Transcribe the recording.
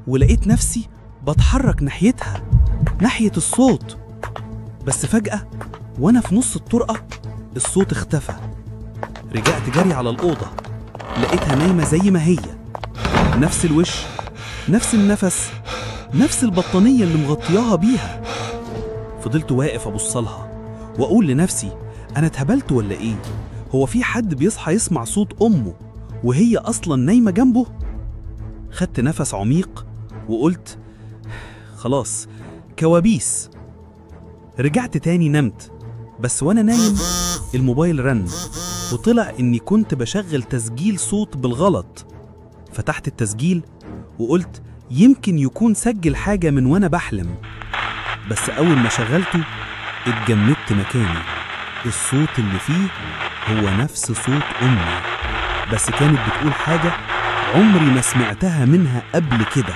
ولقيت نفسي بتحرك ناحيتها، ناحية الصوت. بس فجأة وأنا في نص الطرقة الصوت اختفى. رجعت جري على الأوضة، لقيتها نايمة زي ما هي، نفس الوش، نفس النفس، نفس البطانية اللي مغطياها بيها. فضلت واقف أبصلها وأقول لنفسي أنا اتهبلت ولا إيه؟ هو في حد بيصحى يسمع صوت أمه وهي أصلا نايمة جنبه؟ خدت نفس عميق وقلت خلاص كوابيس. رجعت تاني نمت، بس وأنا نايم الموبايل رن وطلع إني كنت بشغل تسجيل صوت بالغلط. فتحت التسجيل وقلت يمكن يكون سجل حاجة من وأنا بحلم، بس أول ما شغلته اتجمدت مكاني. الصوت اللي فيه هو نفس صوت أمي، بس كانت بتقول حاجة عمري ما سمعتها منها قبل كده.